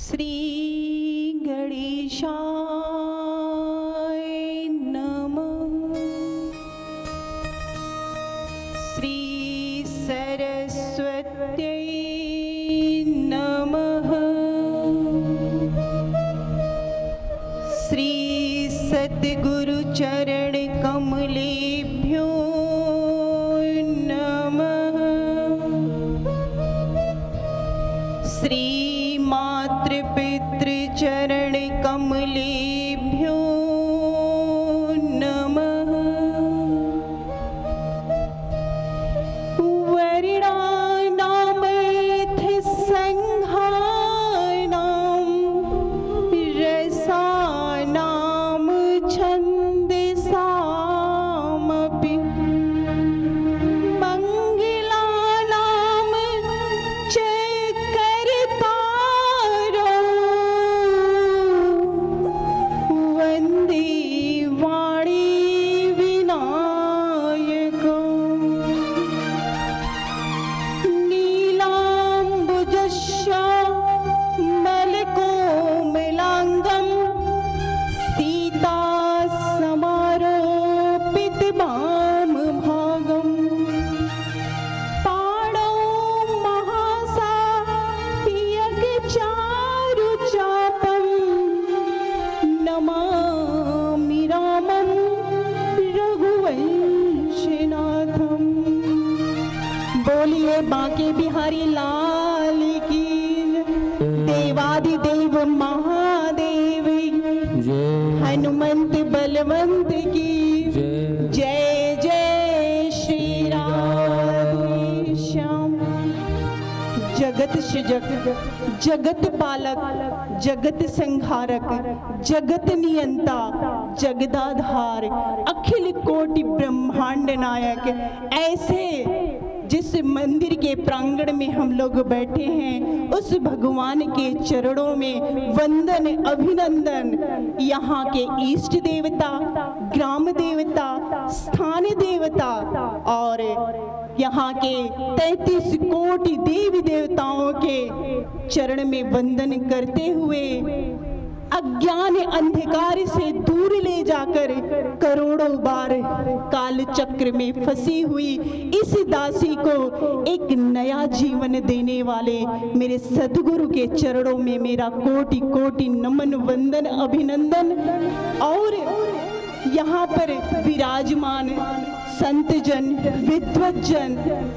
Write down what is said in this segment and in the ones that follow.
श्री गणेशाय नमः। श्री सरस्वत्यै नमः। श्री सद्गुरु चरण कमलेभ्यो नमः। श्री मातृपितृचरण कमलेभ्यो नमः। वर्णानामर्थ संघानां रसानां छन्दसामपि मंगलानां च कर्तारो वन्दे वाणी विनायको। नीलाम्बुजस्य मलकोमलाङ्गं सीता समारोपितवामभागं। पाणौ महासायकचारुचापं नमामि रामं रघुवंशनाथं। बोलिए बांके बिहारी लाल की देवादिदेव महादेव हनुमंत बलवंत की जय जय श्री राधे श्याम। जगत सृजक जगत पालक जगत संहारक जगत नियंता जगदाधार अखिल कोटि ब्रह्मांड नायक। ऐसे जिस मंदिर के प्रांगण में हम लोग बैठे हैं उस भगवान के चरणों में वंदन अभिनंदन। यहाँ के इष्ट देवता ग्राम देवता स्थान देवता और यहाँ के 33 कोटि देवी देवताओं के चरण में वंदन करते हुए अज्ञान अंधकार से दूर ले जाकर करोड़ों बार काल चक्र में फंसी हुई इस दासी को एक नया जीवन देने वाले मेरे सद्गुरु के चरणों में मेरा कोटि कोटि नमन वंदन अभिनंदन। और यहाँ पर विराजमान संत जन विद्वत जन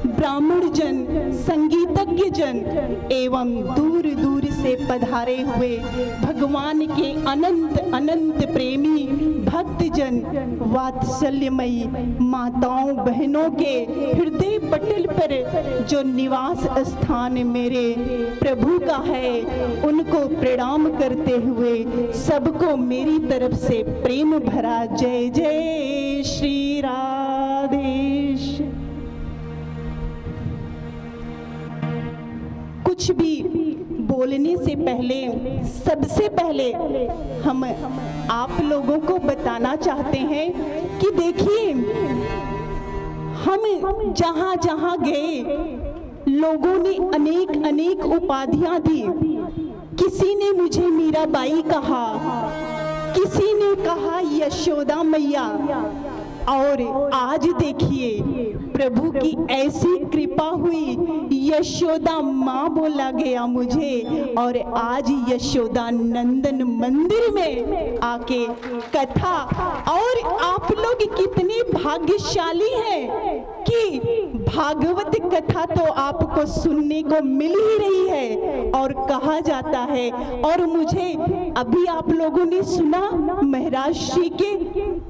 ब्राह्मण जन संगीतज्ञ जन एवं दूर दूर से पधारे हुए भगवान के अनंत अनंत प्रेमी भक्त जन वात्सल्यमयी माताओं बहनों के हृदय पटल पर जो निवास स्थान मेरे प्रभु का है उनको प्रणाम करते हुए सबको मेरी तरफ से प्रेम भरा जय जय श्री राधेश। कुछ भी बोलने से पहले सबसे पहले हम आप लोगों को बताना चाहते हैं कि देखिए हम जहाँ जहाँ गए लोगों ने अनेक अनेक उपाधियां दी। किसी ने मुझे मीराबाई कहा, किसी ने कहा यशोदा मैया, और आज देखिए प्रभु की ऐसी कृपा हुई यशोदा माँ बोला गया मुझे और आज यशोदा नंदन मंदिर में आके कथा। और आप लोग कितने भाग्यशाली हैं कि भागवत कथा तो आपको सुनने को मिल ही रही है और कहा जाता है। और मुझे अभी आप लोगों ने सुना महाराज श्री के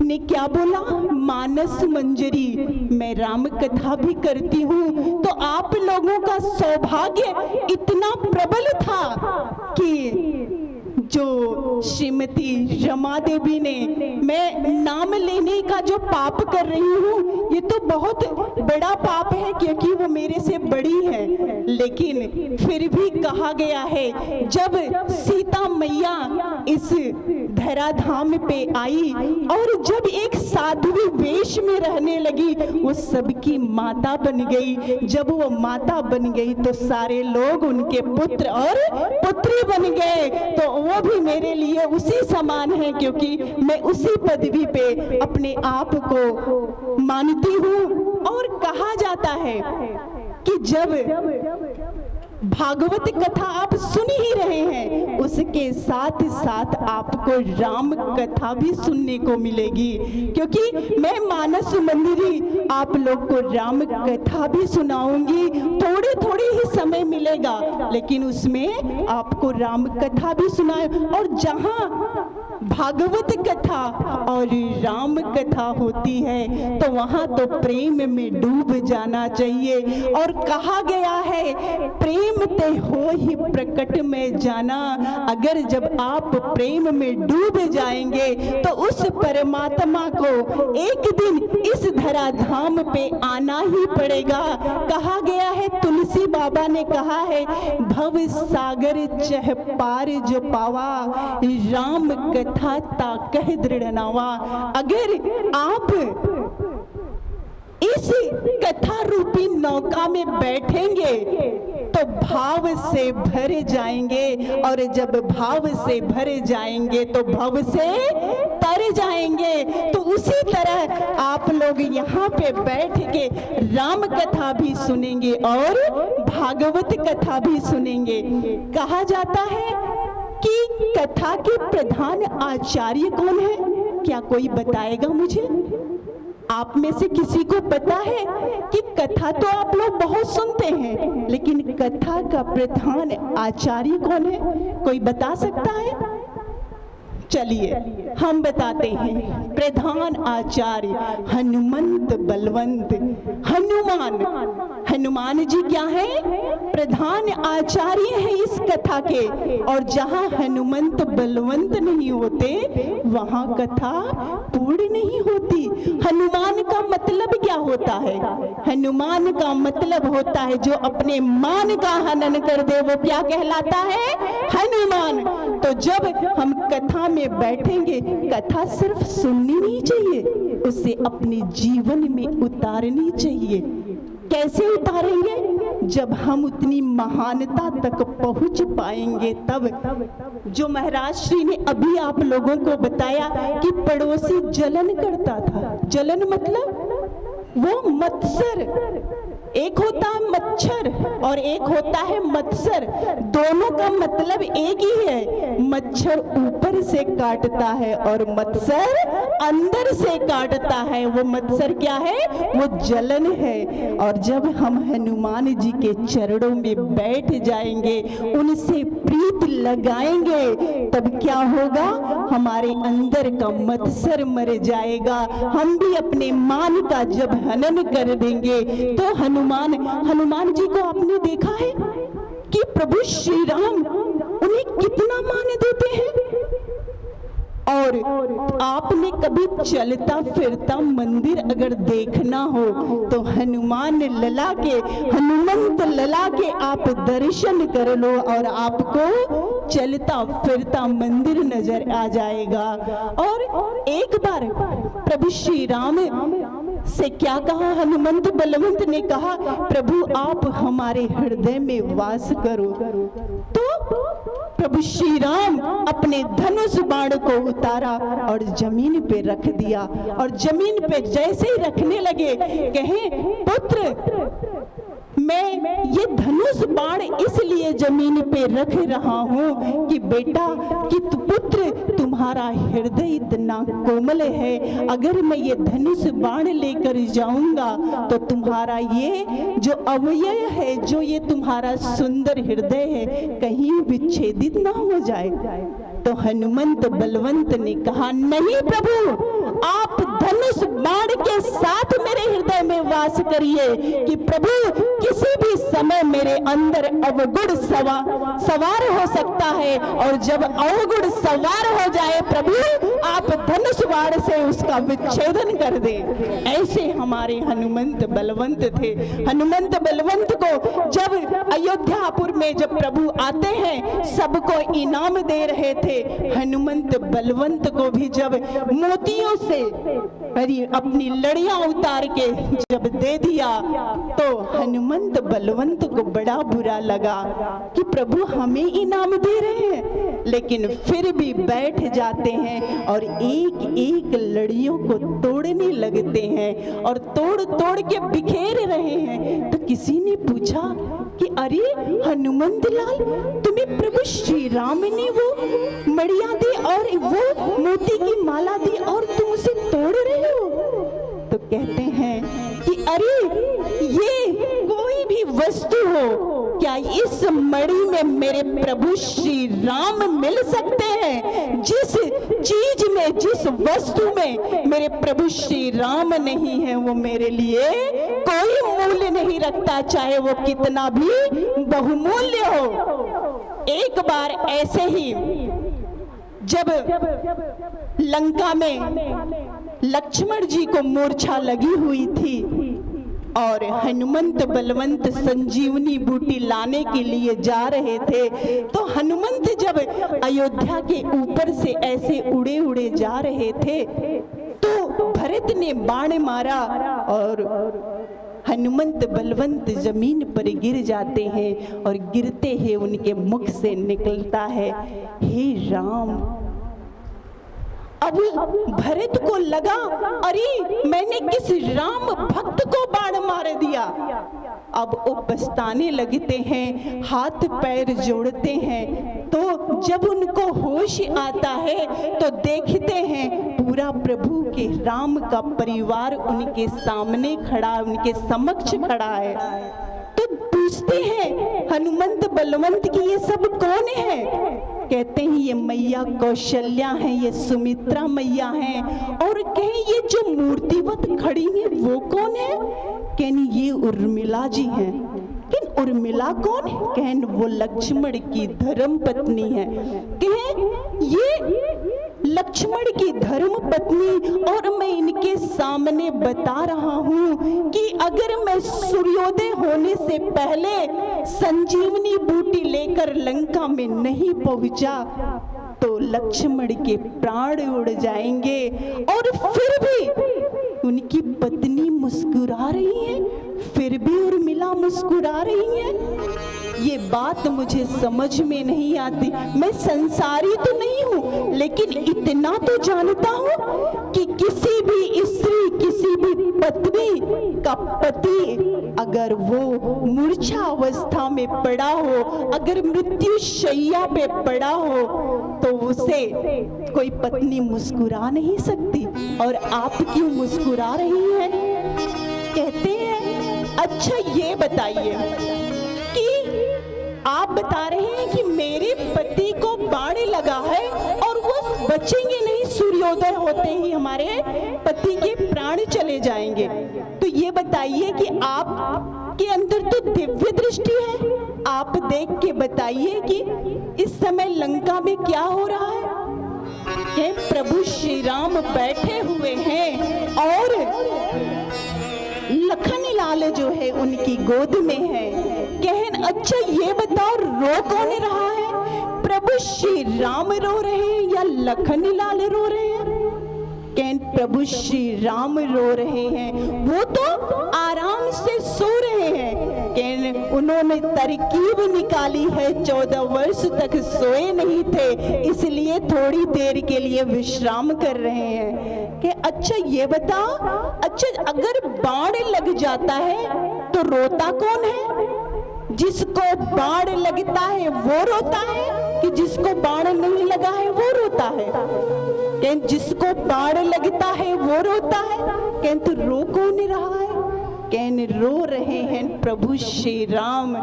ने क्या बोला, मानस मंजरी मैं राम कथा भी करती हूँ। तो आप लोगों का सौभाग्य इतना प्रबल था कि जो श्रीमती रमा देवी ने मैं नाम लेने का जो पाप कर रही हूँ ये तो बहुत बड़ा पाप है क्योंकि वो मेरे से बड़ी है। लेकिन फिर भी कहा गया है जब सीता मैया इस धराधाम पे आई और जब एक साध्वी वेश में रहने लगी, वो सबकी माता बन गई। जब वो माता बन गई तो सारे लोग उनके पुत्र और पुत्री बन गए। तो वो भी मेरे लिए उसी समान है क्योंकि मैं उसी पदवी पे अपने आप को मानती हूँ। और कहा जाता है कि जब भागवत कथा आप सुन ही रहे हैं, उसके साथ साथ आपको राम कथा भी सुनने को मिलेगी, क्योंकि मैं मानस मंदिरी आप लोग को राम कथा भी सुनाऊंगी। थोड़े थोड़े ही समय मिलेगा लेकिन उसमें आपको राम कथा भी सुनाए। और जहां भागवत कथा और राम कथा होती है तो वहां तो प्रेम में डूब जाना चाहिए। और कहा गया है प्रेम ते हो ही प्रकट में जाना। अगर जब आप प्रेम में डूब जाएंगे तो उस परमात्मा को एक दिन इस धराधाम पे आना ही पड़ेगा। कहा गया है, तुलसी बाबा ने कहा है, भव सागर चह पार जो पावा, राम कथा ता कह दृढ़ नावा। अगर आप इस कथा रूपी नौका में बैठेंगे तो भाव से भर जाएंगे, और जब भाव से भर जाएंगे तो भव से तर जाएंगे। तो उसी तरह आप लोग यहाँ पे बैठ के राम कथा भी सुनेंगे और भागवत कथा भी सुनेंगे। कहा जाता है कि कथा के प्रधान आचार्य कौन है? क्या कोई बताएगा मुझे? आप में से किसी को पता है कि कथा तो आप लोग बहुत सुनते हैं, लेकिन कथा का प्रधान आचार्य कौन है? कोई बता सकता है? चलिए हम बताते हैं। प्रधान आचार्य हनुमंत बलवंत। हनुमान जी क्या है? प्रधान आचार्य है इस कथा के। और जहां हनुमंत बलवंत नहीं होते वहां कथा पूर्ण नहीं होती। हनुमान का मतलब क्या होता है? हनुमान का मतलब होता है जो अपने मान का हनन कर दे, वो क्या कहलाता है? हनुमान। तो जब हम कथा में बैठेंगे, कथा सिर्फ सुननी नहीं चाहिए, उसे अपने जीवन में उतारनी चाहिए। कैसे उतारेंगे? जब हम उतनी महानता तक पहुंच पाएंगे तब। जो महाराज श्री ने अभी आप लोगों को बताया कि पड़ोसी जलन करता था। जलन मतलब वो मत्सर। एक होता है मच्छर और एक होता है मत्सर। दोनों का मतलब एक ही है। मच्छर ऊपर से काटता है और मत्सर अंदर से काटता है। वो मत्सर क्या है? वो जलन है। और जब हम हनुमान जी के चरणों में बैठ जाएंगे, उनसे प्रीत लगाएंगे, तब क्या होगा? हमारे अंदर का मत्सर मर जाएगा। हम भी अपने मान का जब हनन कर देंगे तो हनुमान जी को आपने देखा है कि प्रभु श्री राम उन्हें कितना मान देते हैं। और आपने कभी चलता फिरता मंदिर अगर देखना हो तो हनुमंत लला के आप दर्शन कर लो और आपको चलता फिरता मंदिर नजर आ जाएगा। और एक बार प्रभु श्री राम से क्या कहा? हनुमंत बलवंत ने कहा, प्रभु आप हमारे हृदय में वास करो। तो प्रभु श्री राम अपने धनुष बाण को उतारा और जमीन पे रख दिया। और जमीन पे जैसे ही रखने लगे, कहे, पुत्र मैं ये धनुष बाण इसलिए जमीन पे रख रहा हूँ कि बेटा, कि पुत्र तुम्हारा हृदय इतना कोमल है, अगर मैं ये धनुष बाण लेकर जाऊंगा तो तुम्हारा ये जो अवयव है, जो ये तुम्हारा सुंदर हृदय है, कहीं विच्छेदित ना हो जाए। तो हनुमंत बलवंत ने कहा, नहीं प्रभु, आप धनुष बाण के साथ मेरे हृदय में वास करिए कि प्रभु किसी भी समय मेरे अंदर अवगुण सवार हो सकता है, और जब अवगुण सवार हो जाए प्रभु, आप धनुष बाण से उसका विच्छेदन कर दे। ऐसे हमारे हनुमंत बलवंत थे। हनुमंत बलवंत को जब अयोध्यापुर में जब प्रभु आते हैं, सबको इनाम दे रहे थे। हनुमंत बलवंत को भी जब मोतियों से अपनी लड़ियां उतार के जब दे दिया, तो हनुमंत बलवंत को बड़ा बुरा लगा कि प्रभु हमें इनाम दे रहे हैं, लेकिन फिर भी बैठ जाते हैं और एक एक लड़ियों को तोड़ने लगते हैं और तोड़ तोड़ के बिखेर रहे हैं। तो किसी ने पूछा कि अरे हनुमंत लाल, तुम्हें प्रभु श्री राम ने वो मड़ियां दी और वो मोती की माला दी और तुम उसे तोड़ रहे हो? तो कहते हैं कि अरे ये कोई भी वस्तु हो, क्या इस मणि में मेरे प्रभु श्री राम मिल सकते हैं? जिस चीज में, जिस वस्तु में मेरे प्रभु श्री राम नहीं है, वो मेरे लिए कोई मूल्य नहीं रखता, चाहे वो कितना भी बहुमूल्य हो। एक बार ऐसे ही जब लंका में लक्ष्मण जी को मूर्छा लगी हुई थी और हनुमंत बलवंत संजीवनी बूटी लाने के लिए जा रहे थे, तो हनुमंत जब अयोध्या के ऊपर से ऐसे उड़े उड़े जा रहे थे, तो भरत ने बाण मारा और हनुमंत बलवंत जमीन पर गिर जाते हैं और गिरते ही उनके मुख से निकलता है, हे राम। अब भरत को लगा, अरे मैंने किस राम भक्त को बाण मार दिया। अब वो पछताने लगते हैं, हाथ पैर जोड़ते हैं। तो जब उनको होश आता है तो देखते हैं पूरा प्रभु के राम का परिवार उनके सामने खड़ा, उनके समक्ष खड़ा है। तो पूछते हैं हनुमंत बलवंत की ये सब कौन है? कहते हैं ये मैया कौशल्या हैं, ये सुमित्रा मैया हैं। और कहें ये जो मूर्तिवत खड़ी है वो कौन है? कहनी ये उर्मिला जी हैं। कि उर्मिला कौन है? कहन वो लक्ष्मण की धर्म पत्नी है। कहें ये लक्ष्मण की धर्म पत्नी, और मैं इनके सामने बता रहा हूँ कि अगर मैं सूर्योदय होने से पहले संजीवनी बूटी लेकर लंका में नहीं पहुंचा तो लक्ष्मण के प्राण उड़ जाएंगे। और फिर भी उनकी पत्नी मुस्कुरा रही है, फिर भी उर्मिला मुस्कुरा रही है। ये बात मुझे समझ में नहीं आती। मैं संसारी तो नहीं हूँ, लेकिन इतना तो जानता हूँ कि किसी भी स्त्री, किसी भी पत्नी का पति अगर वो मूर्छा अवस्था में पड़ा हो, अगर मृत्यु शैया पे पड़ा हो, तो उसे कोई पत्नी मुस्कुरा नहीं सकती। और आप क्यों मुस्कुरा रही हैं? कहते हैं अच्छा ये बताइए कि आप बता रहे हैं कि मेरे पति को बाण लगा है और वो बचेंगे नहीं, सूर्योदय होते ही हमारे पति के प्राण चले जाएंगे। तो ये बताइए कि आप के अंदर तो दिव्य दृष्टि है, आप देख के बताइए कि इस समय लंका में क्या हो रहा है। कि प्रभु श्री राम बैठे हुए हैं और लखन लाल जो है उनकी गोद में है। कहन अच्छा ये बताओ रो कौन रहा है? प्रभु श्री राम रो रहे हैं या लखन लाल रो रहे हैं? कहन प्रभु श्री राम रो रहे हैं, वो तो आराम से सो रहे हैं। कहन उन्होंने तरकीब निकाली है, 14 वर्ष तक सोए नहीं थे, इसलिए थोड़ी देर के लिए विश्राम कर रहे हैं। कि अच्छा ये बताओ, अच्छा अगर बाण लग जाता है तो रोता कौन है? जिसको बाण लगता है वो रोता है कि जिसको बाण नहीं लगा है वो रोता है? कहन जिसको बाण लगता है वो रोता है। कहन तो रो कौन रहा है? कहन रो रहे हैं प्रभु श्री राम।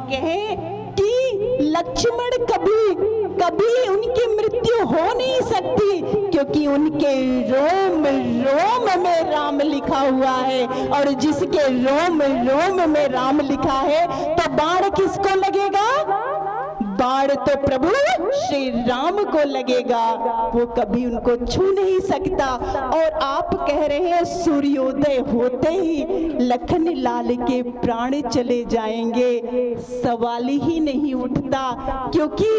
कहे कि लक्ष्मण कभी कभी उनकी मृत्यु हो नहीं सकती, क्योंकि उनके रोम रोम में राम लिखा हुआ है। और जिसके रोम रोम में राम लिखा है तो बाण किसको लगेगा? बाण तो प्रभु श्री राम को लगेगा, वो कभी उनको छू नहीं सकता। और आप कह रहे हैं सूर्योदय होते ही लखन लाल के प्राण चले जाएंगे, सवाल ही नहीं उठता, क्योंकि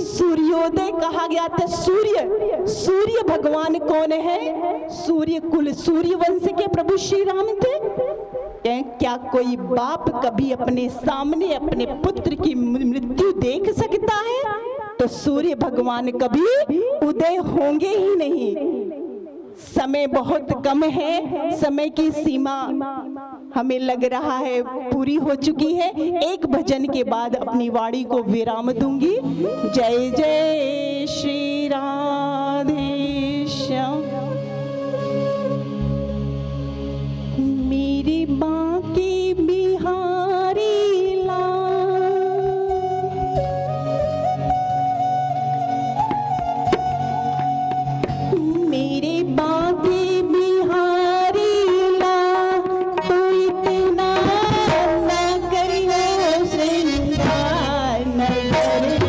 सूर्योदय कहा गया था। सूर्य भगवान कौन है? सूर्य कुल सूर्य वंश के प्रभु श्री राम थे। क्या कोई बाप कभी अपने सामने अपने पुत्र की मृत्यु देख सकता है? तो सूर्य भगवान कभी उदय होंगे ही नहीं। समय बहुत कम है, समय की सीमा हमें लग रहा है पूरी हो चुकी है। एक भजन के बाद अपनी वाणी को विराम दूंगी। जय जय श्री राधे श्याम। मेरी बांके बिहारी लाल, मेरे बांके बिहारी लाल, तो इतना न करियो श्रृंगार, न करे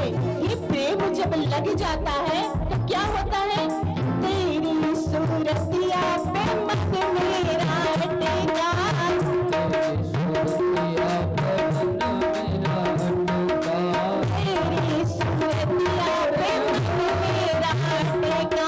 ये प्रेम जब लग जाता है तो क्या होता है? तेरी सूरतिया पे मन मेरा टेका, तेरी सूरतिया पे मन मेरा टेका।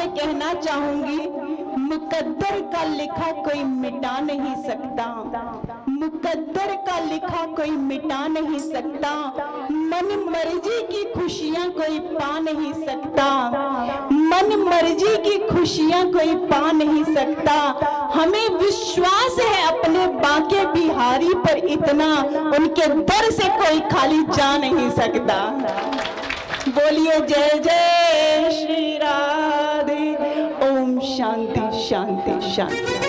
कहना चाहूंगी, मुकद्दर का लिखा कोई मिटा नहीं सकता, मुकद्दर का लिखा कोई मिटा नहीं सकता, मन मर्जी की खुशियां कोई पा नहीं सकता, मन मर्जी की खुशियां कोई पा नहीं सकता। हमें विश्वास है अपने बांके बिहारी पर, इतना उनके दर से कोई खाली जा नहीं सकता। बोलिए जय जय श्री राधे। ओम शांति शांति शांति।